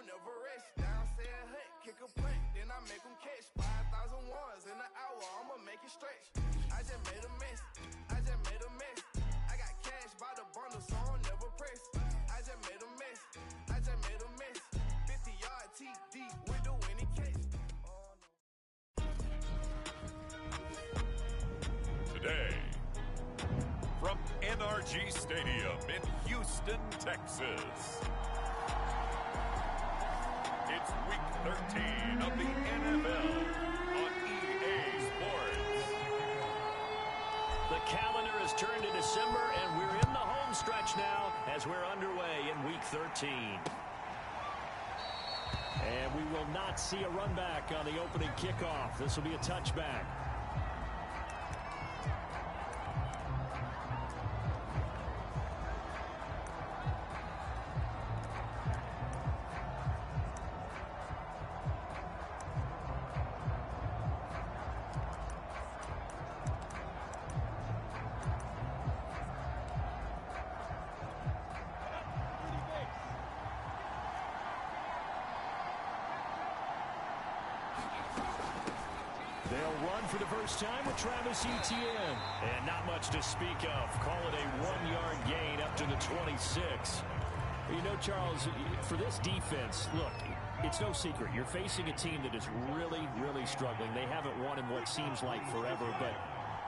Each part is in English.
don't never rest. Down said hut, kick a punt, then I make them catch 5,000 ones in an hour. I'ma make it stretch. I just made a mess. I just made a mess. I got cash by the bundle, so I don't never press. I just made a mess. I just made a mess. 50-yard TD with the winning catch. Today, from NRG Stadium in Houston, Texas, it's Week 13 of the NFL on EA Sports. The calendar has turned to December, and we're in the home stretch now as we're underway in Week 13. And we will not see a run back on the opening kickoff. This will be a touchback. They'll run for the first time with Travis Etienne. And not much to speak of. Call it a 1-yard gain up to the 26. You know, Charles, for this defense, look, it's no secret. You're facing a team that is really, really struggling. They haven't won in what seems like forever, but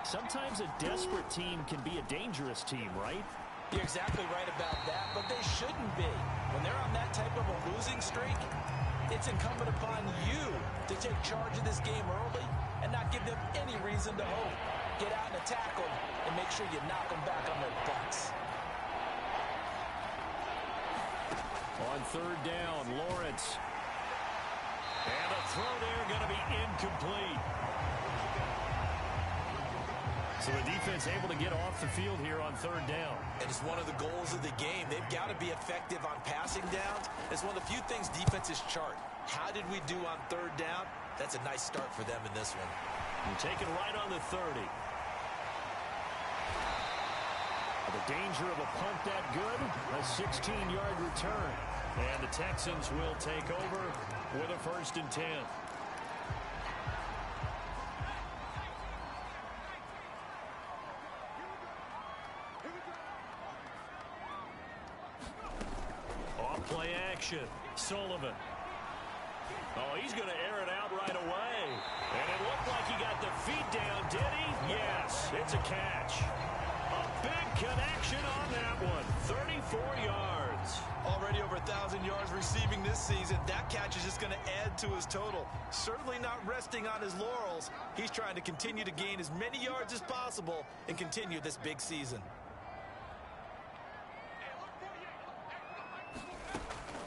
sometimes a desperate team can be a dangerous team, right? You're exactly right about that, but they shouldn't be. When they're on that type of a losing streak, it's incumbent upon you to take charge of this game early and not give them any reason to hope. Get out and attack them and make sure you knock them back on their butts. On third down, Lawrence. And a throw there going to be incomplete. So the defense able to get off the field here on third down. And it's one of the goals of the game. They've got to be effective on passing downs. It's one of the few things defenses chart. How did we do on third down? That's a nice start for them in this one. And taken right on the 30. The danger of a punt that good, a 16-yard return. And the Texans will take over with a 1st and 10. Off play action, Sullivan. Oh, he's going to air it out right away. And it looked like he got the feet down, did he? Yes, it's a catch. A big connection on that one. 34 yards. Already over 1,000 yards receiving this season. That catch is just going to add to his total. Certainly not resting on his laurels. He's trying to continue to gain as many yards as possible and continue this big season.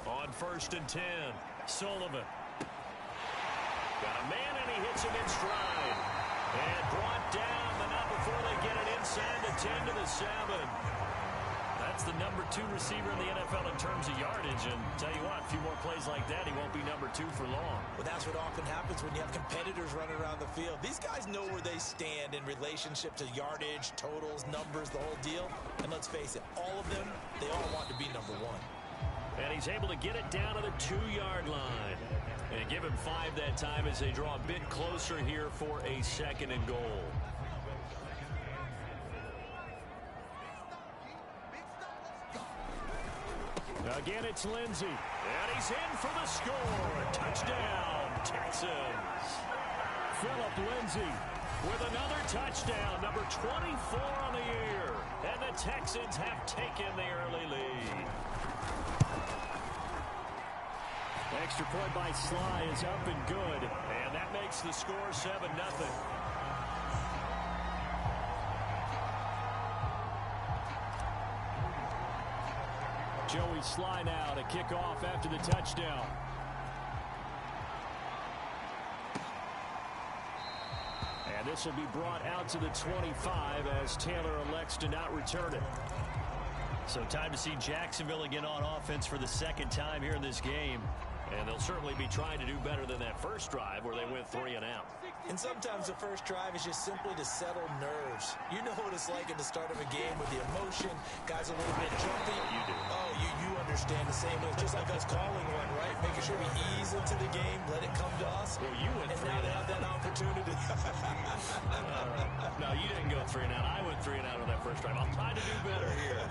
On 1st and 10, Sullivan. Got a man, and he hits him in stride. And brought down, but not before they get it inside the 10 to the 7. That's the number 2 receiver in the NFL in terms of yardage. And tell you what, a few more plays like that, he won't be number 2 for long. Well, that's what often happens when you have competitors running around the field. These guys know where they stand in relationship to yardage, totals, numbers, the whole deal. And let's face it, all of them, they all want to be number 1. And he's able to get it down to the 2-yard line. And give him 5 that time as they draw a bit closer here for a 2nd and goal. Again, it's Lindsey. And he's in for the score. Touchdown, Texans. Phillip Lindsey with another touchdown, number 24 on the year. And the Texans have taken the early lead. Extra point by Sly is up and good. And that makes the score 7-0. Joey Sly now to kick off after the touchdown. And this will be brought out to the 25 as Taylor elects to not return it. So time to see Jacksonville again on offense for the 2nd time here in this game. And they'll certainly be trying to do better than that first drive where they went 3 and out. And sometimes the first drive is just simply to settle nerves. You know what it's like at the start of a game with the emotion. Guys a little bit jumpy. You do. Oh, you understand the same. It's just like us calling one, right? Making sure we ease into the game, let it come to us. Well, you went and 3 now and they out. have that opportunity. All right. No, you didn't go 3 and out. I went 3 and out on that first drive. I'll try to do better here.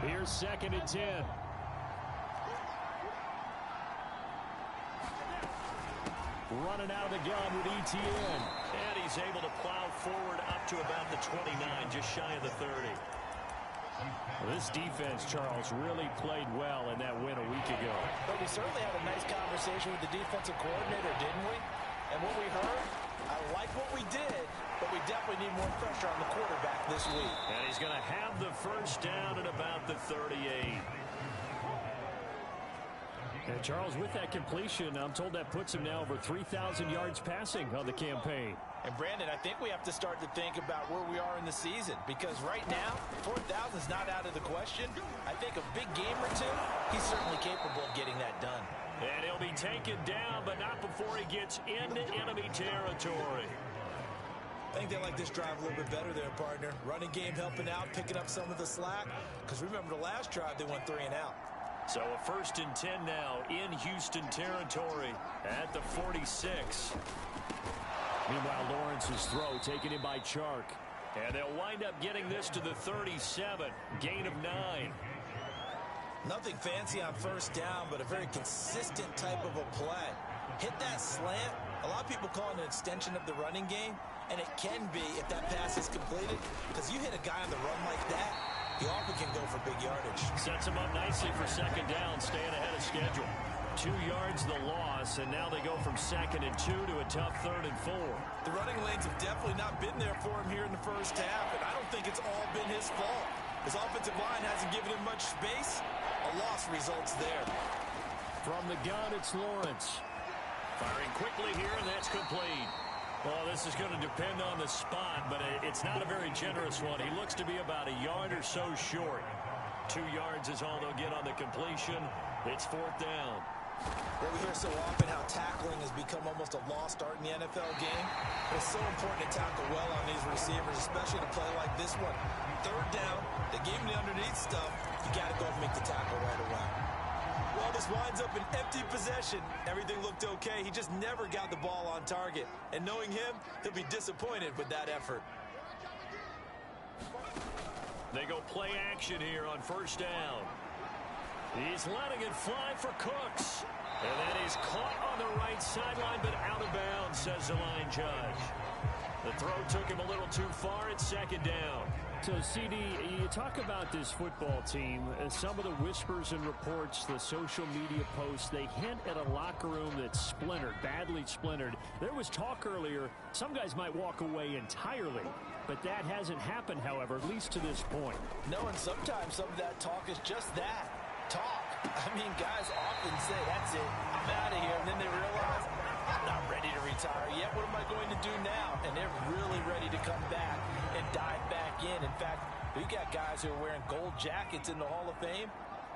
Here's 2nd and 10. Running out of the gun with ETN. And he's able to plow forward up to about the 29, just shy of the 30. Well, this defense, Charles, really played well in that win a week ago. But we certainly had a nice conversation with the defensive coordinator, didn't we? And what we heard, I like what we did, but we definitely need more pressure on the quarterback this week. And he's going to have the first down at about the 38. And Charles, with that completion, I'm told that puts him now over 3,000 yards passing on the campaign. And Brandon, I think we have to start to think about where we are in the season, because right now, 4,000 is not out of the question. I think a big game or two, he's certainly capable of getting that done. And he'll be taken down, but not before he gets into enemy territory. I think they like this drive a little bit better there, partner. Running game helping out, picking up some of the slack. Because remember, the last drive, they went 3 and out. So a 1st and 10 now in Houston territory at the 46. Meanwhile, Lawrence's throw taken in by Chark. And they'll wind up getting this to the 37. Gain of 9. Nothing fancy on first down, but a very consistent type of a play. Hit that slant. A lot of people call it an extension of the running game, and it can be if that pass is completed, because you hit a guy on the run like that, he often can go for big yardage. Sets him up nicely for 2nd down, staying ahead of schedule. 2 yards the loss, and now they go from 2nd and 2 to a tough 3rd and 4. The running lanes have definitely not been there for him here in the first half, and I don't think it's all been his fault. His offensive line hasn't given him much space. A loss results there. From the gun, it's Lawrence. Firing quickly here, and that's complete. Well, this is going to depend on the spot, but it's not a very generous one. He looks to be about a yard or so short. 2 yards is all they'll get on the completion. It's 4th down. Well, we hear so often how tackling has become almost a lost art in the NFL game. But it's so important to tackle well on these receivers, especially in a play like this one. 3rd down, they gave him the underneath stuff. You got to go and make the tackle right away. Well, this winds up an empty possession. Everything looked okay. He just never got the ball on target. And knowing him, he'll be disappointed with that effort. They go play action here on 1st down. He's letting it fly for Cooks. And then he's caught on the right sideline, but out of bounds, says the line judge. The throw took him a little too far. It's 2nd down. So, CD, you talk about this football team, some of the whispers and reports, the social media posts, they hint at a locker room that's splintered, badly splintered. There was talk earlier, some guys might walk away entirely, but that hasn't happened, however, at least to this point. No, and sometimes some of that talk is just that, talk. I mean, guys often say, that's it, I'm out of here, and then they realize, I'm not ready to retire yet. What am I going to do now? And they're really ready to come back and dive back in. In fact, we got guys who are wearing gold jackets in the Hall of Fame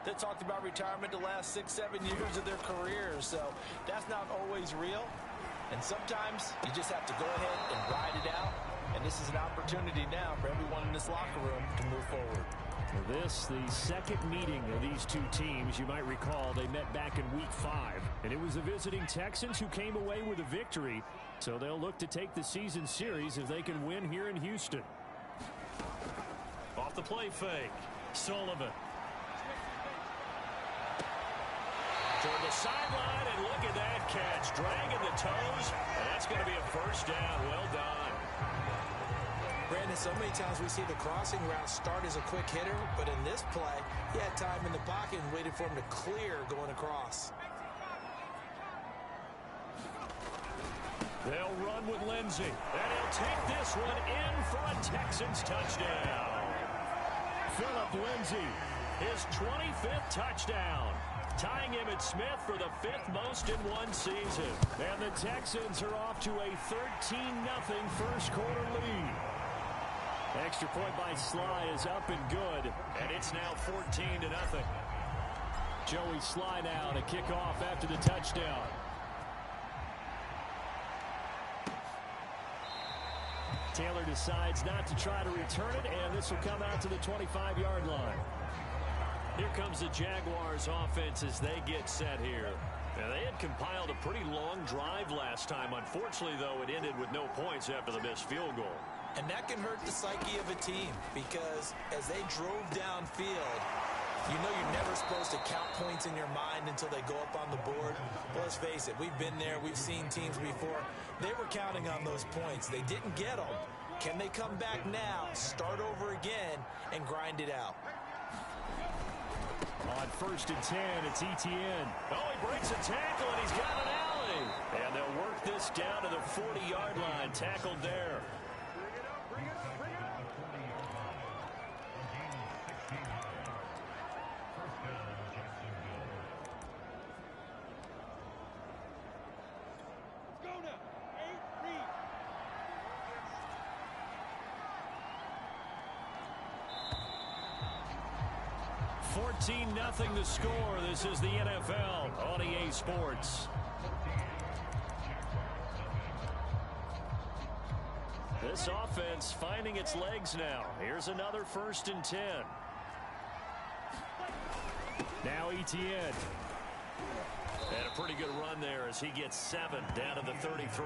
that talked about retirement the last 6-7 years of their careers. So that's not always real. And sometimes you just have to go ahead and ride it out. And this is an opportunity now for everyone in this locker room to move forward. This, the 2nd meeting of these 2 teams. You might recall they met back in Week 5, and it was the visiting Texans who came away with a victory. So they'll look to take the season series if they can win here in Houston. Off the play fake, Sullivan. Toward the sideline, and look at that catch. Dragging the toes, and that's going to be a 1st down. Well done. Brandon, so many times we see the crossing route start as a quick hitter, but in this play, he had time in the pocket and waited for him to clear going across. They'll run with Lindsey, and he'll take this one in for a Texans touchdown. Phillip Lindsey, his 25th touchdown, tying him at Smith for the 5th most in one season. And the Texans are off to a 13-0 first quarter lead. Extra point by Sly is up and good, and it's now 14-0. Joey Sly now to kick off after the touchdown. Taylor decides not to try to return it, and this will come out to the 25-yard line. Here comes the Jaguars offense as they get set here. Now, they had compiled a pretty long drive last time. Unfortunately, though, it ended with no points after the missed field goal. And that can hurt the psyche of a team because as they drove downfield, you know you're never supposed to count points in your mind until they go up on the board. But let's face it, we've been there. We've seen teams before. They were counting on those points. They didn't get them. Can they come back now, start over again, and grind it out? On 1st and 10, it's Etienne. Oh, he breaks a tackle, and he's got an alley. And they'll work this down to the 40-yard line. Tackled there. Go now. 8-3. 14-0 the score. This is the NFL on EA Sports. This offense finding its legs now. Here's another 1st and 10. Now Etienne. And a pretty good run there as he gets 7 down to the 33.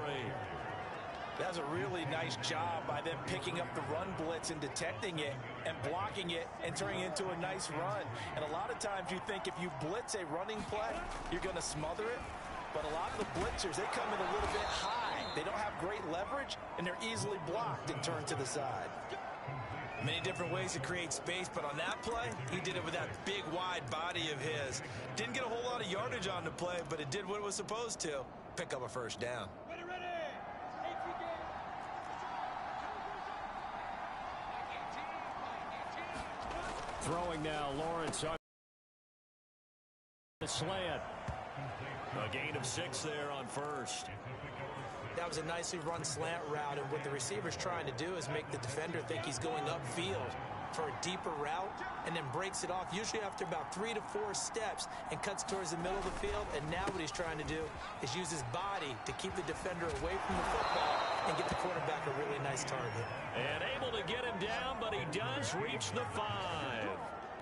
That's a really nice job by them picking up the run blitz and detecting it and blocking it and turning it into a nice run. And a lot of times you think if you blitz a running play, you're going to smother it. But a lot of the blitzers, they come in a little bit high. They don't have great leverage, and they're easily blocked and turned to the side. Many different ways to create space, but on that play, he did it with that big, wide body of his. Didn't get a whole lot of yardage on the play, but it did what it was supposed to. Pick up a 1st down. Ready, ready. Throwing now, Lawrence on the slant. A gain of 6 there on 1st. That was a nicely run slant route, and what the receiver's trying to do is make the defender think he's going upfield for a deeper route and then breaks it off, usually after about 3 to 4 steps, and cuts towards the middle of the field. And now what he's trying to do is use his body to keep the defender away from the football and get the quarterback a really nice target. And able to get him down, but he does reach the 5.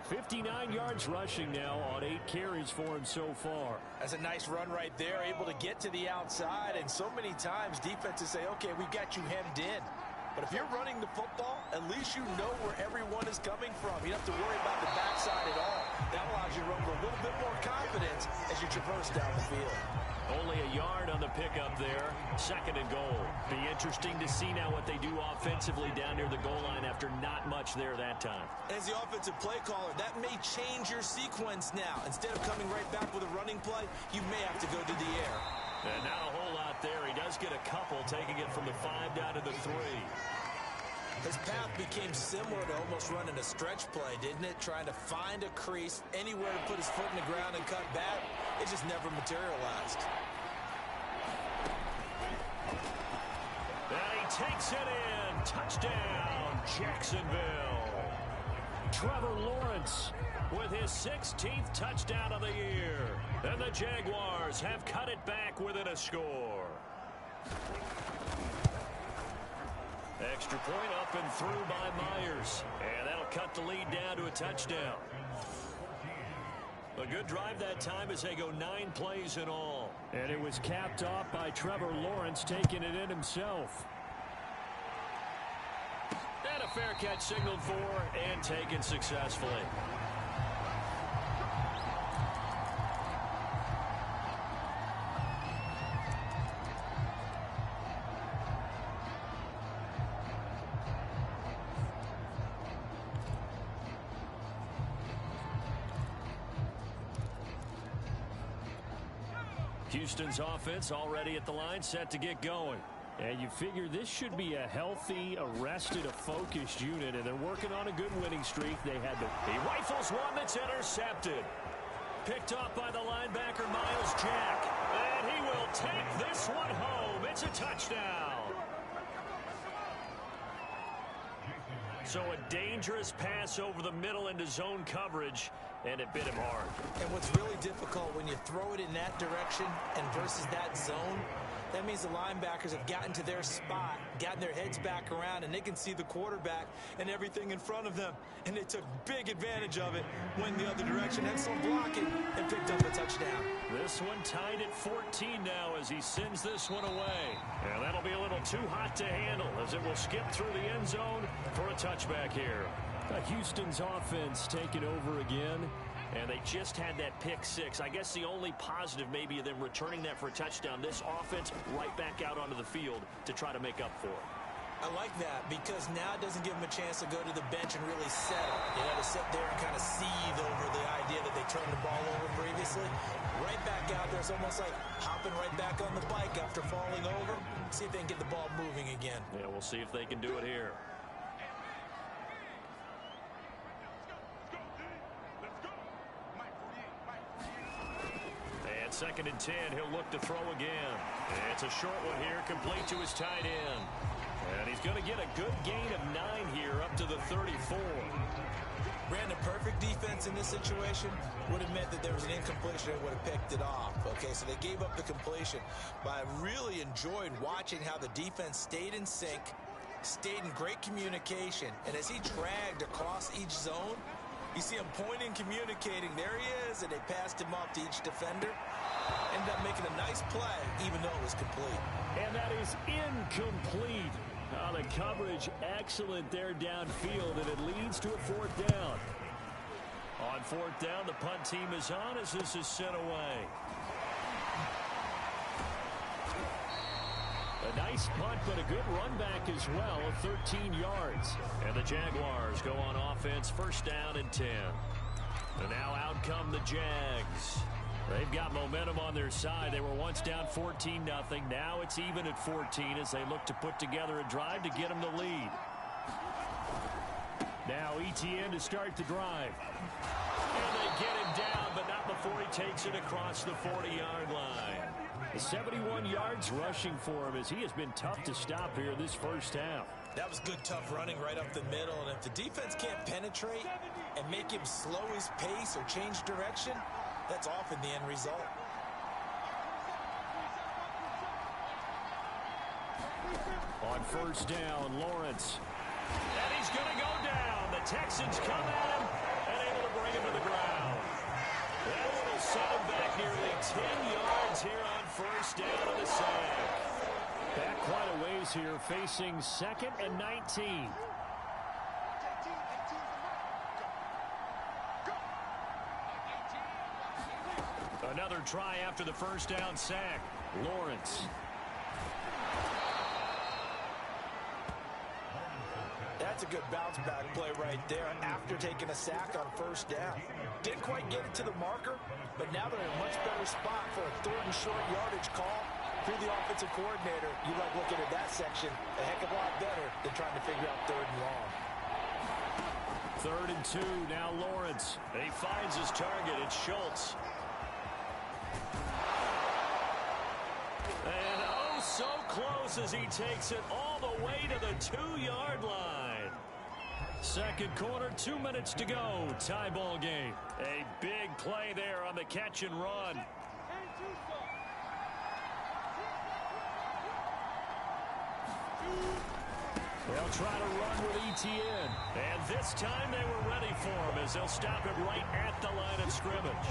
59 yards rushing now on 8 carries for him so far. That's a nice run right there, able to get to the outside. And so many times defenses say, okay, we've got you hemmed in. But if you're running the football, at least you know where everyone is coming from. You don't have to worry about the backside at all. That allows you to run with a little bit more confidence as you traverse down the field. Only a yard on the pickup there. 2nd and goal. Be interesting to see now what they do offensively down near the goal line after not much there that time. As the offensive play caller, that may change your sequence now. Instead of coming right back with a running play, you may have to go to the air. And not a whole lot there. He does get a couple, taking it from the 5 down to the 3. His path became similar to almost running a stretch play, didn't it? Trying to find a crease, anywhere to put his foot in the ground and cut back. It just never materialized. And he takes it in. Touchdown, Jacksonville. Trevor Lawrence with his 16th touchdown of the year. And the Jaguars have cut it back within a score. Extra point up and through by Myers. And that'll cut the lead down to a touchdown. A good drive that time as they go 9 plays in all. And it was capped off by Trevor Lawrence taking it in himself. And a fair catch signaled for and taken successfully. Houston's offense already at the line, set to get going. And you figure this should be a healthy, arrested, a focused unit, and they're working on a good winning streak. They had He rifles one that's intercepted. Picked off by the linebacker, Miles Jack. And he will take this one home. It's a touchdown. So a dangerous pass over the middle into zone coverage, and it bit him hard. And what's really difficult when you throw it in that direction and versus that zone, That means the linebackers have gotten to their spot, gotten their heads back around, and they can see the quarterback and everything in front of them. And they took big advantage of it, went the other direction, excellent blocking, and picked up a touchdown. This one tied at 14 now as he sends this one away. And that'll be a little too hot to handle as it will skip through the end zone for a touchback here. Houston's offense taking over again. And they just had that pick six. I guess the only positive maybe of them returning that for a touchdown. This offense right back out onto the field to try to make up for it. I like that because now it doesn't give them a chance to go to the bench and really settle. You know, to sit there and kind of seethe over the idea that they turned the ball over previously. Right back out there. It's almost like hopping right back on the bike after falling over. See if they can get the ball moving again. Yeah, we'll see if they can do it here. Second and 10, he'll look to throw again. It's a short one here, complete to his tight end. And he's going to get a good gain of 9 here up to the 34. Brandon, perfect defense in this situation would have meant that there was an incompletion that would have picked it off. Okay, so they gave up the completion. But I really enjoyed watching how the defense stayed in sync, stayed in great communication. And as he dragged across each zone, you see him pointing, communicating. There he is, and they passed him off to each defender. Ended up making a nice play, even though it was complete. And that is incomplete. The coverage excellent there downfield, and it leads to a fourth down. On fourth down, the punt team is on as this is sent away. A nice punt, but a good run back as well, 13 yards. And the Jaguars go on offense, first down and 10. And now out come the Jags. They've got momentum on their side. They were once down 14-0. Now it's even at 14 as they look to put together a drive to get them the lead. Now Etienne to start the drive. And they get him down, but not before he takes it across the 40-yard line. 71 yards rushing for him as he has been tough to stop here this first half. That was good, tough running right up the middle. And if the defense can't penetrate and make him slow his pace or change direction, that's often the end result. On first down, Lawrence. And he's going to go down. The Texans come at him and able to bring him to the ground. That one will set him back nearly 10 yards here on first down of the sack. Back quite a ways here, facing second and 19. Another try after the first down sack. Lawrence. That's a good bounce-back play right there after taking a sack on first down. Didn't quite get it to the marker, but now they're in a much better spot for a third and short yardage call. Through the offensive coordinator, you like looking at that section a heck of a lot better than trying to figure out third and long. Third and 2, now Lawrence. And he finds his target. It's Schultz. And oh, so close as he takes it all the way to the 2-yard line. Second quarter, 2 minutes to go. Tie ball game. A big play there on the catch and run. They'll try to run with Etienne. And this time they were ready for him as they'll stop him right at the line of scrimmage.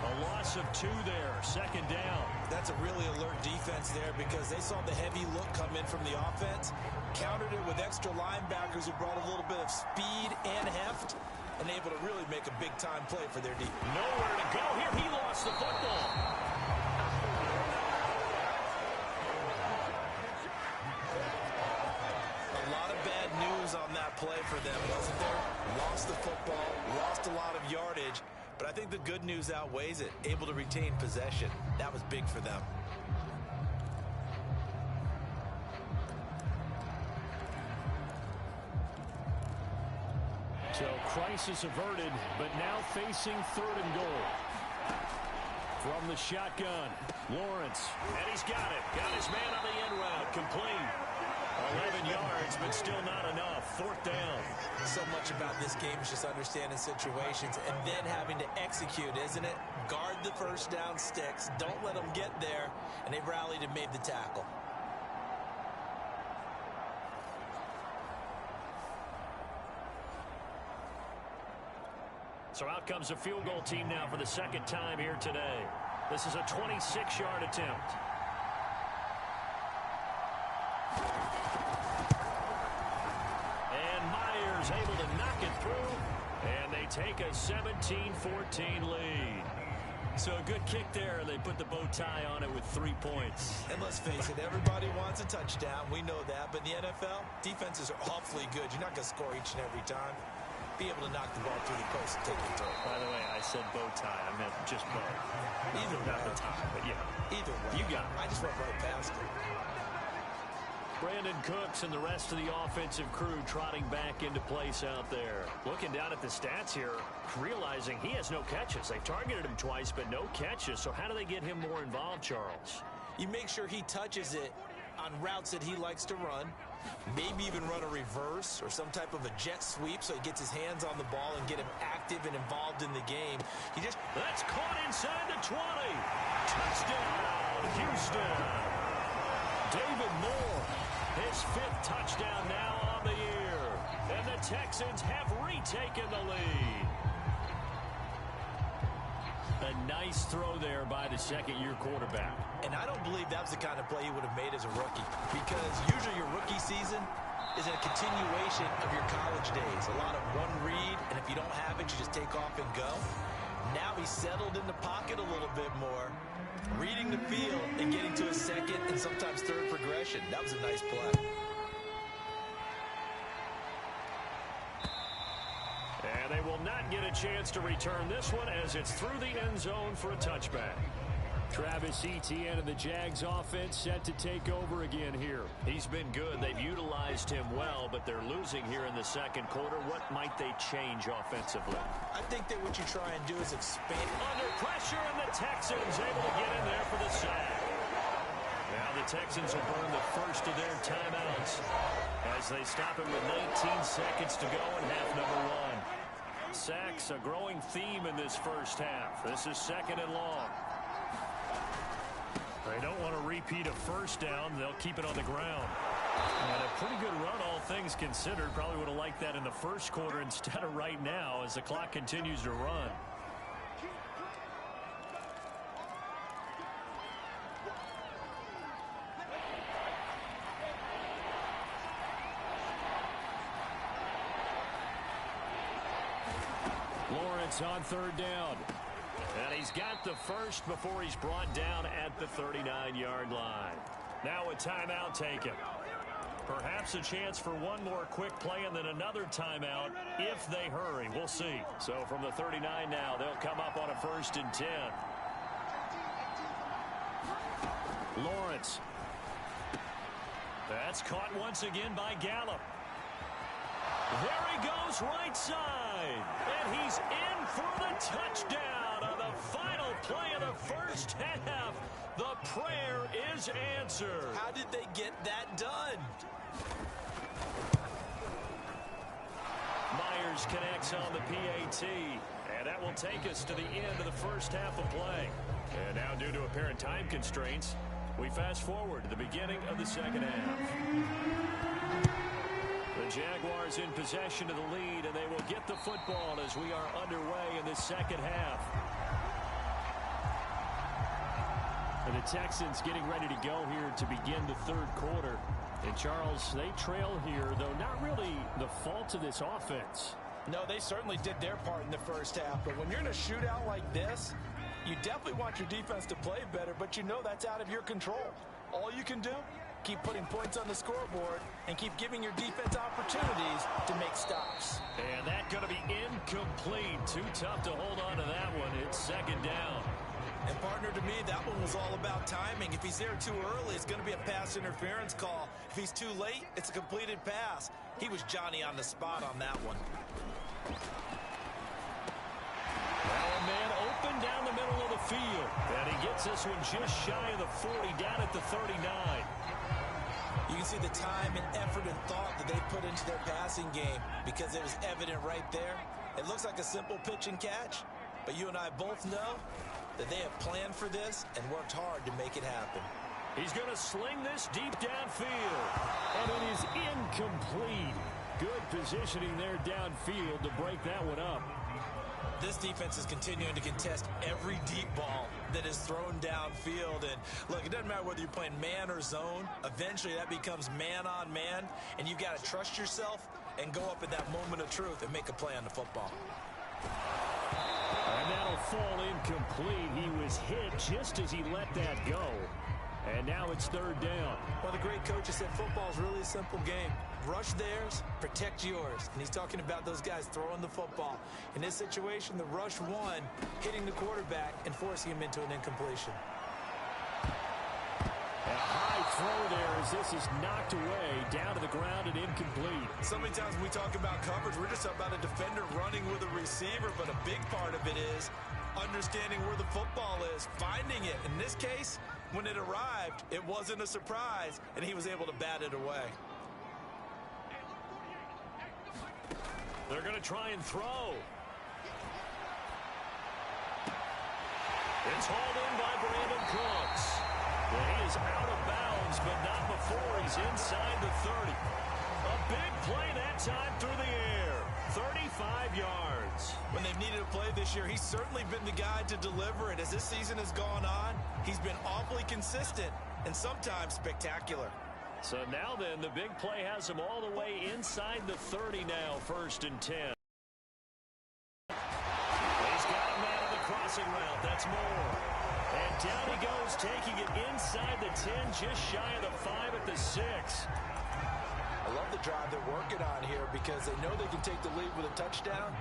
A loss of 2 there, second down. That's a really alert defense there because they saw the heavy look come in from the offense, countered it with extra linebackers who brought a little bit of speed and heft, and able to really make a big-time play for their defense. Nowhere to go here. He lost the football. A lot of bad news on that play for them, wasn't there? Lost the football, lost a lot of yardage. But I think the good news outweighs it. Able to retain possession. That was big for them. So crisis averted, but now facing third and goal. From the shotgun, Lawrence. And he's got it. Got his man on the end route. Complete. 11 yards, but still not enough. Fourth down. So much about this game is just understanding situations and then having to execute, isn't it? Guard the first down sticks. Don't let them get there. And they've rallied and made the tackle. So out comes a field goal team now for the second time here today. This is a 26-yard attempt. And Myers able to knock it through. And they take a 17-14 lead. So a good kick there. They put the bow tie on it with 3 points. And let's face it, everybody wants a touchdown. We know that. But in the NFL, defenses are awfully good. You're not going to score each and every time. Be able to knock the ball through the post and take it through. By the way, I said bow tie. I meant just bow. Either way. Not the tie, but yeah. Either way. You got it. I just went right past it. Brandon Cooks and the rest of the offensive crew trotting back into place out there. Looking down at the stats here, realizing he has no catches. They've targeted him twice, but no catches. So how do they get him more involved, Charles? You make sure he touches it on routes that he likes to run. Maybe even run a reverse or some type of a jet sweep so he gets his hands on the ball and get him active and involved in the game. That's caught inside the 20. Touchdown, Houston. David Moore, his 5th touchdown now on the year. And the Texans have retaken the lead. A nice throw there by the second-year quarterback. And I don't believe that was the kind of play he would have made as a rookie, because usually your rookie season is a continuation of your college days. A lot of one read, and if you don't have it, you just take off and go. Now he's settled in the pocket a little bit more, reading the field and getting to a second and sometimes third progression. That was a nice play. And they will not get a chance to return this one as it's through the end zone for a touchback. Travis Etienne and the Jags offense set to take over again here. He's been good. They've utilized him well, but they're losing here in the second quarter. What might they change offensively? I think that what you try and do is expand. Under pressure, and the Texans able to get in there for the sack. Now the Texans will burn the first of their timeouts as they stop it with 19 seconds to go in half number 1. Sacks, a growing theme in this first half. This is 2nd and long. They don't want to repeat a first down. They'll keep it on the ground. And a pretty good run, all things considered. Probably would have liked that in the first quarter instead of right now as the clock continues to run. Lawrence on 3rd down. And he's got the first before he's brought down at the 39-yard line. Now a timeout taken. Perhaps a chance for one more quick play and then another timeout if they hurry. We'll see. So from the 39 now, they'll come up on a 1st and 10. Lawrence. That's caught once again by Gallup. There he goes right side. And he's in for the touchdown on the final play of the first half. The prayer is answered. How did they get that done? Myers connects on the PAT. And that will take us to the end of the first half of play. And now, due to apparent time constraints, we fast forward to the beginning of the second half. The Jaguars in possession of the lead, and they will get the football as we are underway in the second half. And the Texans getting ready to go here to begin the third quarter. And Charles, they trail here, though not really the fault of this offense. No, they certainly did their part in the first half. But when you're in a shootout like this, you definitely want your defense to play better, but you know that's out of your control. All you can do, keep putting points on the scoreboard and keep giving your defense opportunities to make stops. And that's going to be incomplete. Too tough to hold on to that one. It's second down. And partner, to me, that one was all about timing. If he's there too early, it's going to be a pass interference call. If he's too late, it's a completed pass. He was Johnny on the spot on that one. Well, a man open down the middle of the field. And he gets this one just shy of the 40, down at the 39. You can see the time and effort and thought that they put into their passing game because it was evident right there. It looks like a simple pitch and catch, but you and I both know that they have planned for this and worked hard to make it happen. He's going to sling this deep downfield. And it is incomplete. Good positioning there downfield to break that one up. This defense is continuing to contest every deep ball that is thrown downfield. And look, it doesn't matter whether you're playing man or zone. Eventually that becomes man on man. And you've got to trust yourself and go up at that moment of truth and make a play on the football. And that'll fall incomplete. He was hit just as he let that go. And now it's third down. Well, the great coach has said football is really a simple game. Rush theirs, protect yours. And he's talking about those guys throwing the football. In this situation, the rush one, hitting the quarterback and forcing him into an incompletion. A high throw there as this is knocked away, down to the ground and incomplete. So many times when we talk about coverage, we're just talking about a defender running with a receiver, but a big part of it is understanding where the football is, finding it. In this case, when it arrived, it wasn't a surprise, and he was able to bat it away. They're going to try and throw. It's hauled in by Brandon Cooks. Well, he is out of bounds, but not before he's inside the 30. A big play that time through the air. 35 yards. When they've needed a play this year, he's certainly been the guy to deliver it. As this season has gone on, he's been awfully consistent and sometimes spectacular. So now then, the big play has him all the way inside the 30 now, 1st and 10. He's got a man on the crossing route. That's Moore. And down he goes, taking it inside the 10, just shy of the 5 at the 6. I love the drive they're working on here because they know they can take the lead with a touchdown.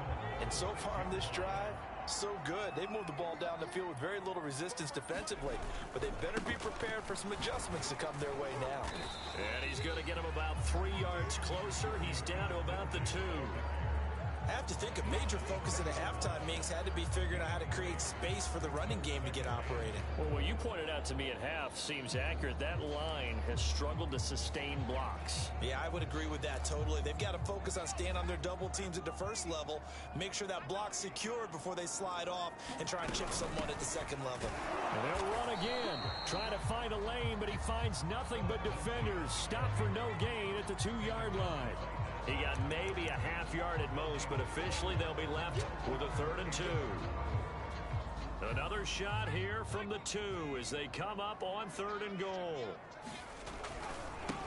And so far on this drive, so good. They've moved the ball down the field with very little resistance defensively. But they better be prepared for some adjustments to come their way now. And he's going to get him about 3 yards closer. He's down to about the 2. I have to think a major focus at a halftime meetings had to be figuring out how to create space for the running game to get operating. Well, what you pointed out to me at half seems accurate. That line has struggled to sustain blocks. Yeah, I would agree with that totally. They've got to focus on staying on their double teams at the first level, make sure that block's secured before they slide off and try and chip someone at the second level. And they'll run again, trying to find a lane, but he finds nothing but defenders. Stop for no gain at the 2-yard line. He got maybe a half yard at most, but officially they'll be left with a 3rd and 2. Another shot here from the 2 as they come up on 3rd and goal.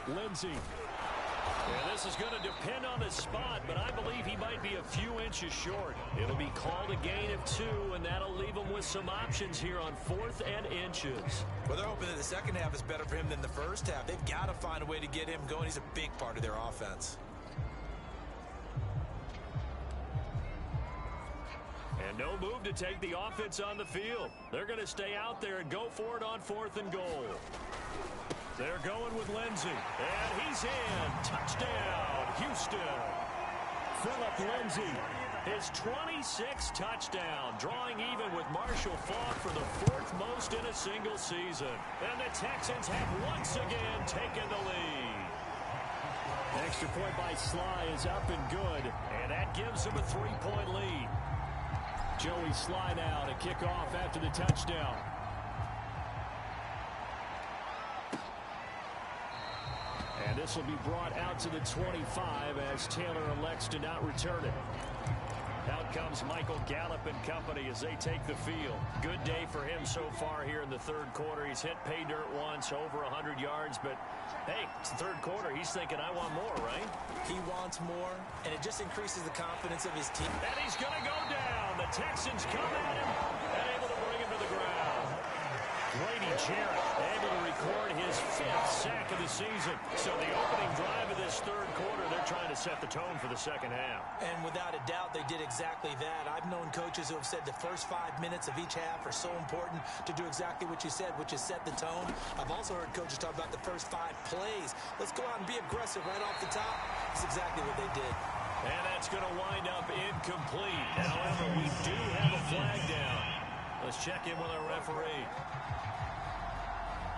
Lindsey. And this is going to depend on the spot, but I believe he might be a few inches short. It'll be called a gain of 2, and that'll leave him with some options here on 4th and inches. Well, they're hoping that the second half is better for him than the first half. They've got to find a way to get him going. He's a big part of their offense. And no move to take the offense on the field. They're going to stay out there and go for it on 4th and goal. They're going with Lindsey. And he's in. Touchdown, Houston. Phillip Lindsey, his 26th touchdown, drawing even with Marshall Faulk for the 4th most in a single season. And the Texans have once again taken the lead. Extra point by Sly is up and good, and that gives him a 3-point lead. Joey Sly now to kick off after the touchdown. And this will be brought out to the 25 as Taylor elects to not return it. Out comes Michael Gallup and company as they take the field. Good day for him so far here in the 3rd quarter. He's hit pay dirt once, over 100 yards, but hey, it's the 3rd quarter. He's thinking, I want more, right? He wants more, and it just increases the confidence of his team. And he's going to go down. The Texans come at him and able to bring him to the ground. Grady Jarrett able to record his 5th sack of the season. So the opening drive of this 3rd quarter, they're trying to set the tone for the second half. And without a doubt, they did exactly that. I've known coaches who have said the first 5 minutes of each half are so important to do exactly what you said, which is set the tone. I've also heard coaches talk about the first 5 plays. Let's go out and be aggressive right off the top. That's exactly what they did. And that's going to wind up incomplete. However, we do have a flag down. Let's check in with our referee.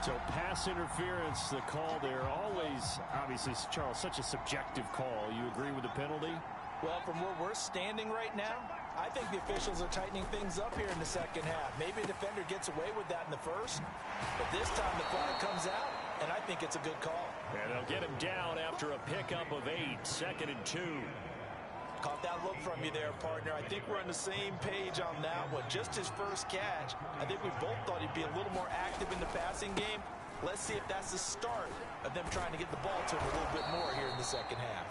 So pass interference, the call there. Always, obviously, Charles, such a subjective call. You agree with the penalty? Well, from where we're standing right now, I think the officials are tightening things up here in the second half. Maybe a defender gets away with that in the first, but this time the flag comes out, and I think it's a good call. And they'll get him down after a pickup of 8, 2nd and 2. Caught that look from you there, partner. I think we're on the same page on that one. Just his first catch. I think we both thought he'd be a little more active in the passing game. Let's see if that's the start of them trying to get the ball to him a little bit more here in the second half.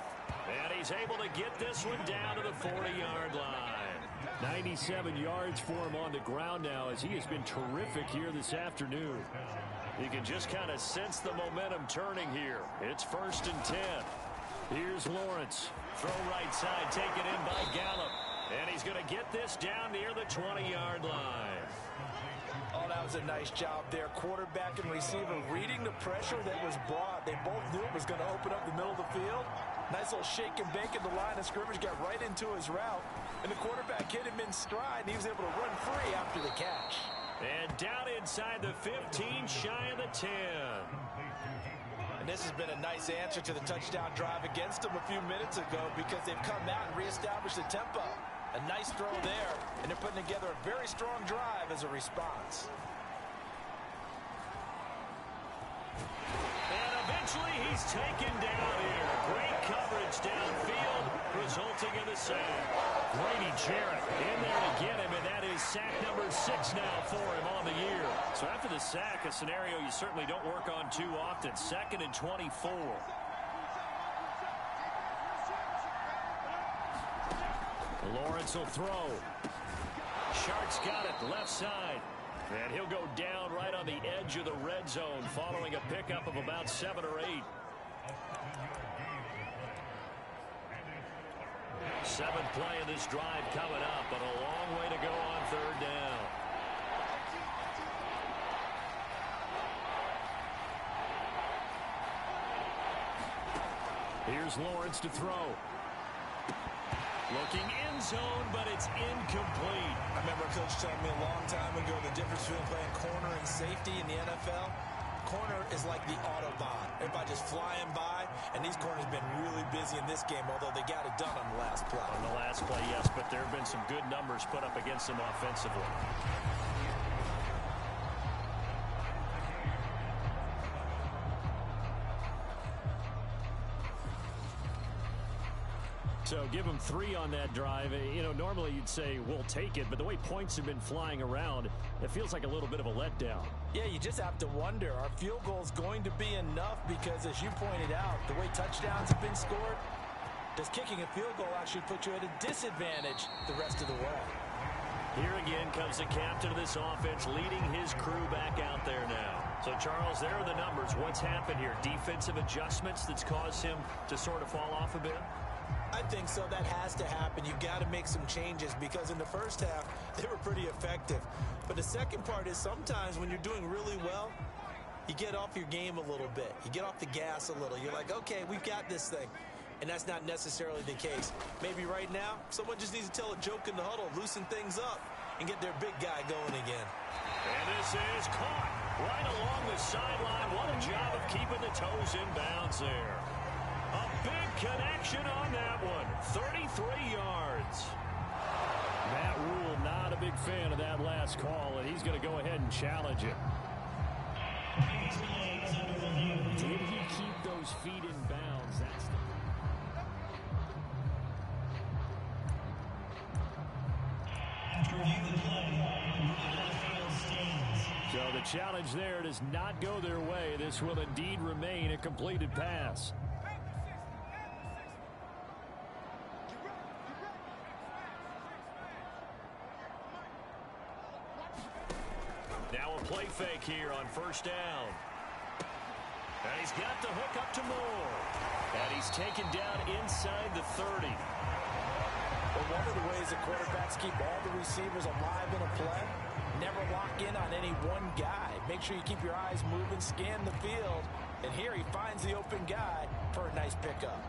And he's able to get this one down to the 40-yard line. 97 yards for him on the ground now as he has been terrific here this afternoon. You can just kind of sense the momentum turning here. It's 1st and 10. Here's Lawrence. Throw right side, taken in by Gallup. And he's going to get this down near the 20-yard line. Oh, that was a nice job there. Quarterback and receiver reading the pressure that was brought. They both knew it was going to open up the middle of the field. Nice little shake and bake at the line of scrimmage, got right into his route. And the quarterback hit him in stride, and he was able to run free after the catch. And down inside the 15, shy of the 10. And this has been a nice answer to the touchdown drive against them a few minutes ago because they've come out and reestablished the tempo. A nice throw there, and they're putting together a very strong drive as a response. And eventually he's taken down here. Great coverage downfield, resulting in the sack. Grady Jarrett In there to get him, and that is sack number 6 now for him on the year. So after the sack, a scenario you certainly don't work on too often. 2nd and 24. Lawrence will throw. Shark's got it, left side. And he'll go down right on the edge of the red zone following a pickup of about 7 or 8. 7th play of this drive coming up, but a long way to go on 3rd down. Here's Lawrence to throw. Looking end zone, but it's incomplete. I remember Coach telling me a long time ago the difference between playing corner and safety in the NFL. Corner is like the Autobahn. Everybody just flying by, and these corners have been really busy in this game, although they got it done on the last play. On the last play, yes, but there have been some good numbers put up against them offensively. So give him 3 on that drive. You know, normally you'd say, we'll take it, but the way points have been flying around, it feels like a little bit of a letdown. Yeah, you just have to wonder, are field goals going to be enough? Because as you pointed out, the way touchdowns have been scored, does kicking a field goal actually put you at a disadvantage the rest of the way? Here again comes the captain of this offense leading his crew back out there now. So, Charles, there are the numbers. What's happened here? Defensive adjustments that's caused him to sort of fall off a bit? I think so. That has to happen. You've got to make some changes because in the first half, they were pretty effective. But the second part is sometimes when you're doing really well, you get off your game a little bit. You get off the gas a little. You're like, okay, we've got this thing. And that's not necessarily the case. Maybe right now, someone just needs to tell a joke in the huddle, loosen things up, and get their big guy going again. And this is caught right along the sideline. What a job of keeping the toes in bounds there. A big connection on that one. 33 yards. Matt Rule not a big fan of that last call, and he's going to go ahead and challenge it. Did he keep those feet in bounds? That's the... So the challenge there does not go their way. This will indeed remain a completed pass. Now a play fake here on 1st down. And he's got the hook up to Moore. And he's taken down inside the 30. Well, one of the ways that quarterbacks keep all the receivers alive in a play, never lock in on any one guy. Make sure you keep your eyes moving, scan the field. And here he finds the open guy for a nice pickup.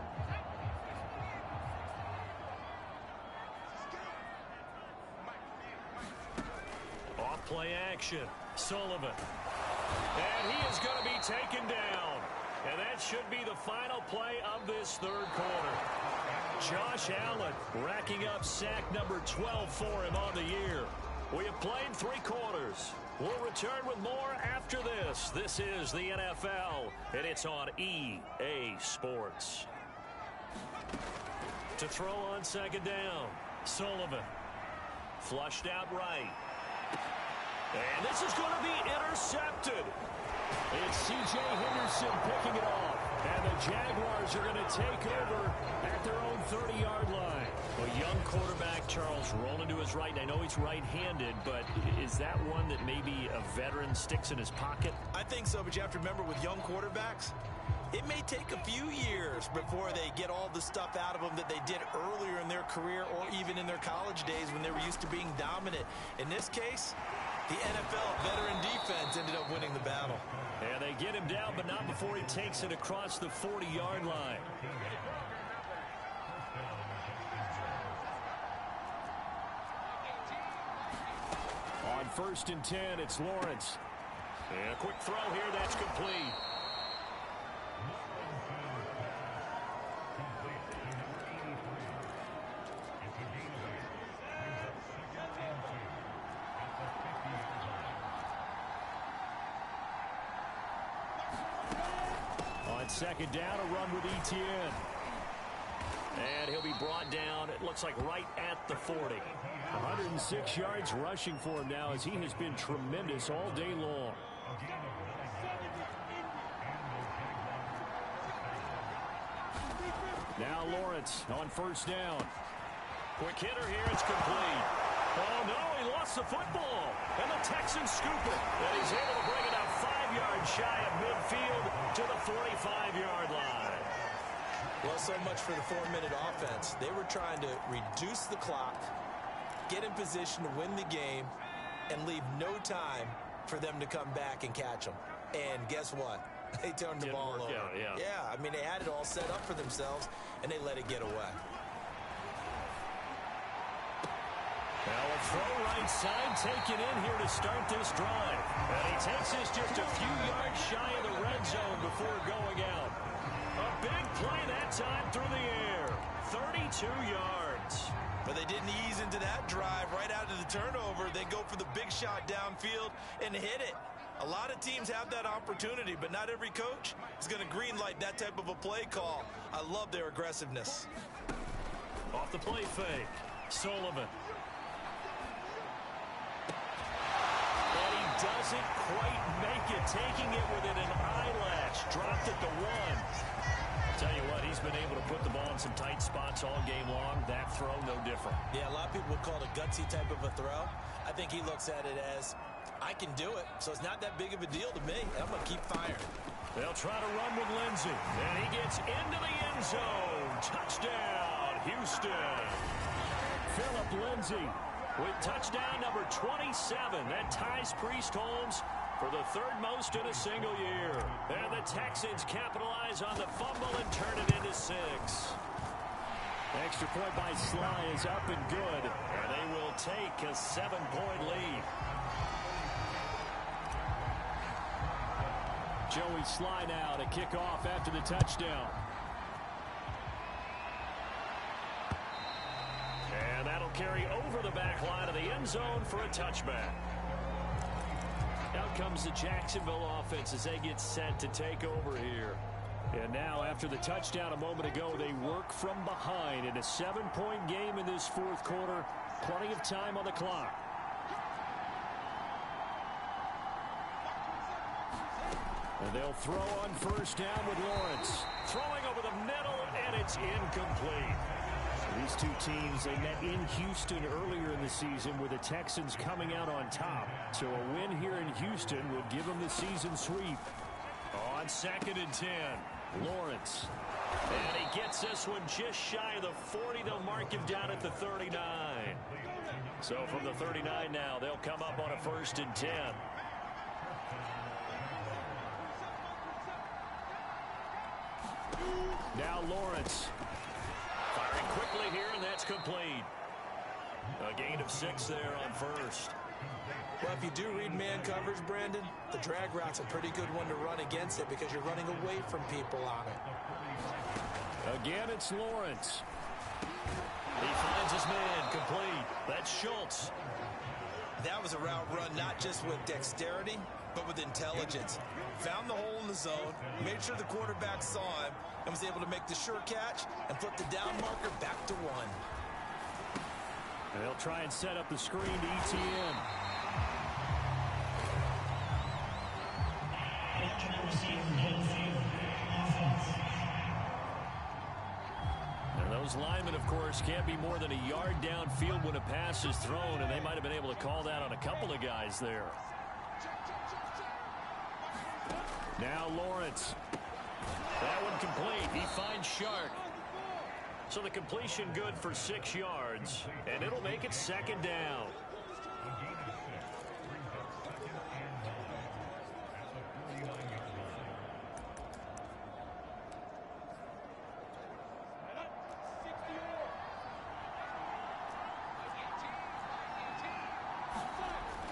Off-play action. Sullivan. And he is going to be taken down. And that should be the final play of this third quarter. Josh Allen racking up sack number 12 for him on the year. We have played 3 quarters. We'll return with more after this. This is the NFL, and it's on EA Sports. To throw on second down, Sullivan. Flushed out right. And this is going to be intercepted. It's C.J. Henderson picking it off. And the Jaguars are going to take over at their own 30-yard line. A young quarterback, Charles, rolling to his right. I know he's right-handed, but is that one that maybe a veteran sticks in his pocket? I think so, but you have to remember with young quarterbacks, it may take a few years before they get all the stuff out of them that they did earlier in their career or even in their college days when they were used to being dominant. In this case, the NFL veteran defense ended up winning the battle. And they get him down, but not before he takes it across the 40-yard line. On 1st and 10, it's Lawrence. And a quick throw here, that's complete. On second down, a run with Etienne. And he'll be brought down, it looks like right at the 40. 106 yards rushing for him now as he has been tremendous all day long. Now Lawrence on 1st down. Quick hitter here, it's complete. Oh no, he lost the football. And the Texans scoop it. And he's able to bring it out 5 yards shy of midfield to the 45-yard line. Well, so much for the 4-minute offense. They were trying to reduce the clock, get in position to win the game, and leave no time for them to come back and catch them. And guess what? They turned the ball over. Yeah, I mean, they had it all set up for themselves, and they let it get away. Now a throw right side taken in here to start this drive. And he takes this just a few yards shy of the red zone before going out. A big play that time through the air. 32 yards. But they didn't ease into that drive right out of the turnover. They go for the big shot downfield and hit it. A lot of teams have that opportunity, but not every coach is going to greenlight that type of a play call. I love their aggressiveness. Off the play fake, Sullivan. But he doesn't quite make it, taking it within an eyelash. Dropped it to 1. Tell you what, he's been able to put the ball in some tight spots all game long. That throw, no different. Yeah, a lot of people would call it a gutsy type of a throw. I think he looks at it as, I can do it, so it's not that big of a deal to me. I'm going to keep firing. They'll try to run with Lindsey. And he gets into the end zone. Touchdown, Houston. Phillip Lindsey with touchdown number 27. That ties Priest Holmes for the 3rd most in a single year. And the Texans capitalize on the fumble and turn it into 6. Extra point by Sly is up and good. And they will take a 7-point lead. Joey Sly now to kick off after the touchdown. And that'll carry over the back line of the end zone for a touchback. Out comes the Jacksonville offense as they get set to take over here. And now after the touchdown a moment ago, they work from behind in a 7-point game in this 4th quarter. Plenty of time on the clock. And they'll throw on 1st down with Lawrence. Throwing over the middle, and it's incomplete. These two teams, they met in Houston earlier in the season with the Texans coming out on top. So a win here in Houston would give them the season sweep. On 2nd and 10, Lawrence. And he gets this one just shy of the 40. They'll mark him down at the 39. So from the 39 now, they'll come up on a 1st and 10. Now Lawrence. Firing quickly here, and that's complete. A gain of 6 there on 1st. Well, if you do read man coverage, Brandon, the drag route's a pretty good one to run against it because you're running away from people on it. Again, it's Lawrence. He finds his man complete. That's Schultz. That was a route run not just with dexterity, but with intelligence. Found the hole in the zone, made sure the quarterback saw him, and was able to make the sure catch and flip the down marker back to 1. And they'll try and set up the screen to ETN. And those linemen, of course, can't be more than a yard downfield when a pass is thrown, and they might have been able to call that on a couple of guys there. Now Lawrence. That one complete. He finds Shark. So the completion good for 6 yards, and it'll make it 2nd down.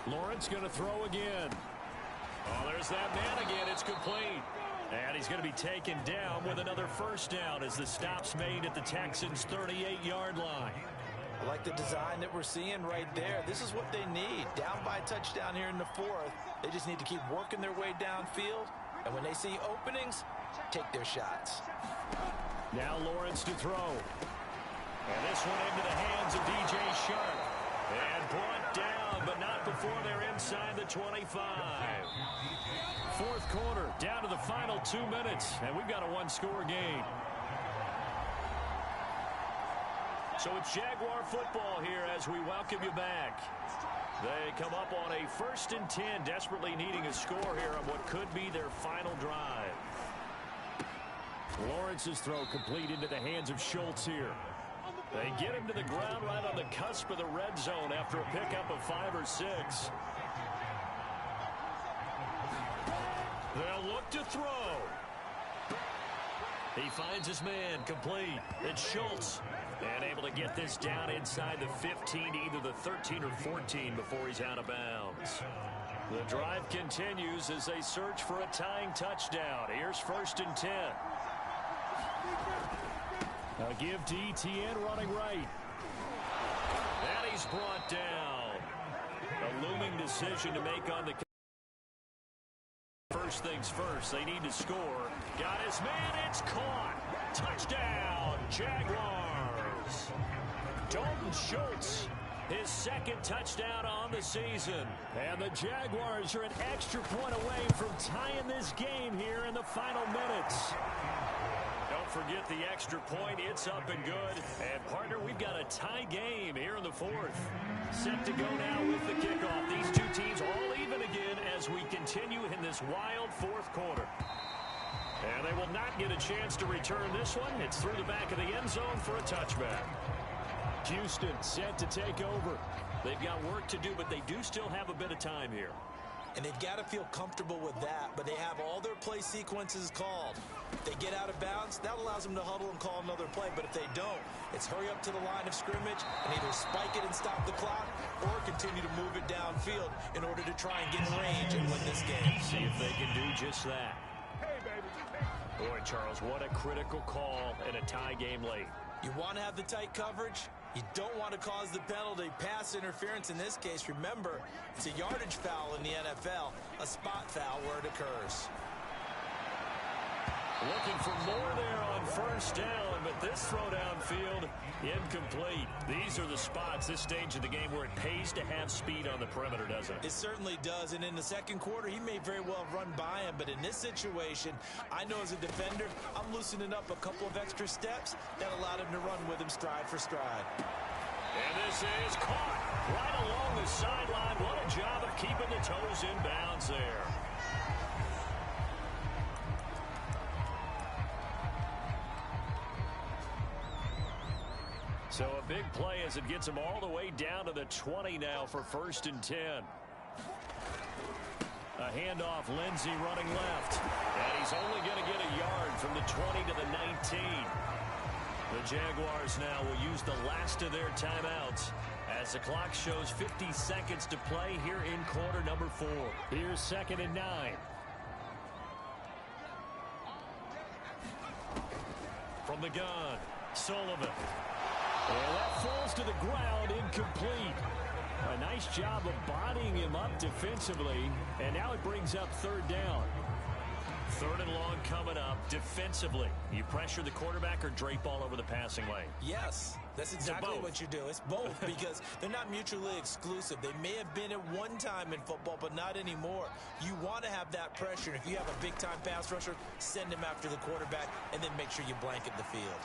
Lawrence going to throw again. Oh, there's that man again. It's complete. And he's going to be taken down with another 1st down as the stop's made at the Texans' 38-yard line. I like the design that we're seeing right there. This is what they need. Down by a touchdown here in the 4th. They just need to keep working their way downfield. And when they see openings, take their shots. Now Lawrence to throw. And this one into the hands of DJ Shark. And brought down, but not before they're inside the 25. 4th quarter, down to the final 2 minutes, and we've got a 1-score game. So it's Jaguar football here as we welcome you back. They come up on a 1st and 10, desperately needing a score here on what could be their final drive. Lawrence's throw complete into the hands of Schultz here. They get him to the ground right on the cusp of the red zone after a pickup of 5 or 6. They'll look to throw. He finds his man complete. It's Schultz. And able to get this down inside the 15, either the 13 or 14 before he's out of bounds. The drive continues as they search for a tying touchdown. Here's 1st and 10. A give to ETN running right. And he's brought down. A looming decision to make on the... First things first, they need to score. Got his man, it's caught. Touchdown, Jaguars. Dalton Schultz, his 2nd touchdown on the season. And the Jaguars are an extra point away from tying this game here in the final minutes. Don't forget the extra point. It's up and good. And, partner, we've got a tie game here in the 4th. Set to go now with the kickoff. These two teams all even again as we continue in this wild 4th quarter. And they will not get a chance to return this one. It's through the back of the end zone for a touchback. Houston set to take over. They've got work to do, but they do still have a bit of time here. And they've got to feel comfortable with that, but they have all their play sequences called. If they get out of bounds, that allows them to huddle and call another play. But if they don't, it's hurry up to the line of scrimmage and either spike it and stop the clock or continue to move it downfield in order to try and get in range and win this game. See if they can do just that. Boy, Charles, what a critical call in a tie game late. You want to have the tight coverage. You don't want to cause the penalty. Pass interference in this case, remember, it's a yardage foul in the NFL, a spot foul where it occurs. Looking for more there on 1st down, but this throw downfield, incomplete. These are the spots, this stage of the game, where it pays to have speed on the perimeter, doesn't it? It certainly does, and in the 2nd quarter, he may very well have run by him, but in this situation, I know as a defender, I'm loosening up a couple of extra steps that allowed him to run with him stride for stride. And this is caught right along the sideline. What a job of keeping the toes in bounds there. So a big play as it gets him all the way down to the 20 now for 1st and 10. A handoff, Lindsey running left. And he's only going to get a yard from the 20 to the 19. The Jaguars now will use the last of their timeouts as the clock shows 50 seconds to play here in quarter number 4. Here's 2nd and 9. From the gun, Sullivan. And that falls to the ground, incomplete. A nice job of bodying him up defensively, and now it brings up 3rd down. 3rd and long coming up defensively. You pressure the quarterback or drape all over the passing lane? Yes, that's exactly what you do. It's both because they're not mutually exclusive. They may have been at one time in football, but not anymore. You want to have that pressure. If you have a big-time pass rusher, send him after the quarterback, and then make sure you blanket the field.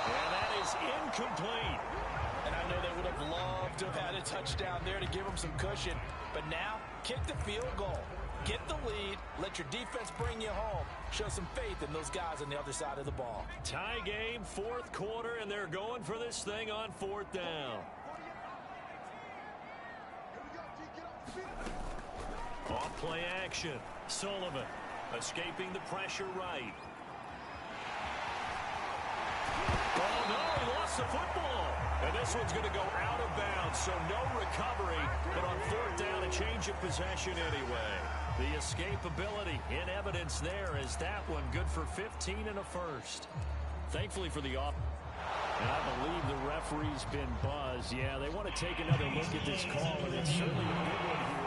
And that is incomplete. And I know they would have loved to have had a touchdown there to give them some cushion. But now, kick the field goal. Get the lead. Let your defense bring you home. Show some faith in those guys on the other side of the ball. Tie game, 4th quarter, and they're going for this thing on 4th down. Off play action. Sullivan escaping the pressure right. Oh, no, he lost the football. And this one's going to go out of bounds, so no recovery. But on 4th down, a change of possession anyway. The escapability in evidence there is that one good for 15 and a first. Thankfully for the off. And I believe the referee's been buzzed. Yeah, they want to take another look at this call, and it's certainly a good one here.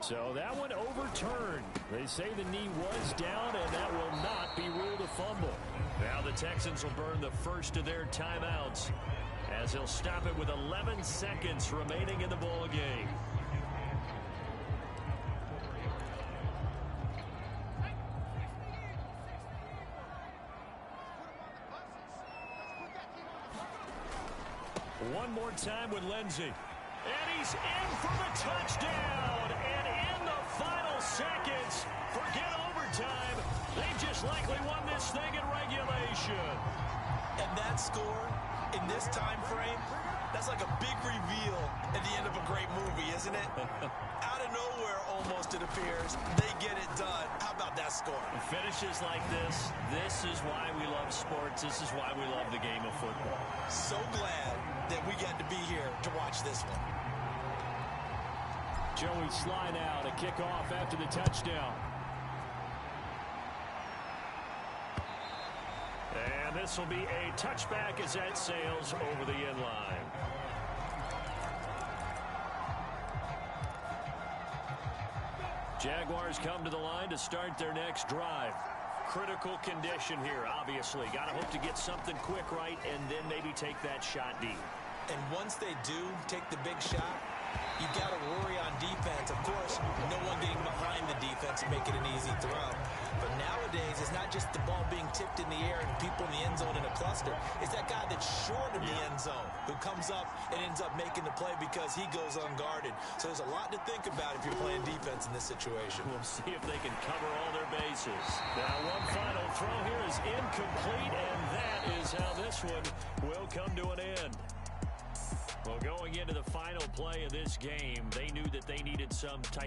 So that one overturned. They say the knee was down, and that will not be ruled a fumble. Now the Texans will burn the first of their timeouts as they'll stop it with 11 seconds remaining in the ball game. One more time with Lindsey. And he's in for the touchdown. And in the final seconds, forget overtime. They just likely won this thing in regulation. And that score in this time frame, that's like a big reveal at the end of a great movie, isn't it? Out of nowhere, almost, it appears. They get it done. How about that score? Finishes like this is why we love sports. This is why we love the game of football. So glad that we got to be here to watch this one. Joey Sly now to kick off after the touchdown. And this will be a touchback as that sails over the end line. Jaguars come to the line to start their next drive. Critical condition here, obviously. Got to hope to get something quick right and then maybe take that shot deep. And once they do take the big shot, you got to worry on defense. Of course, no one getting behind the defense and make it an easy throw. But nowadays, it's not just the ball being tipped in the air and people in the end zone in a cluster. It's that guy that's short of the end zone who comes up and ends up making the play because he goes unguarded. So there's a lot to think about if you're playing defense in this situation. We'll see if they can cover all their bases. Now, one final throw here is incomplete, and that is how this one will come to an end. Well, going into the final play of this game, they knew that they needed some type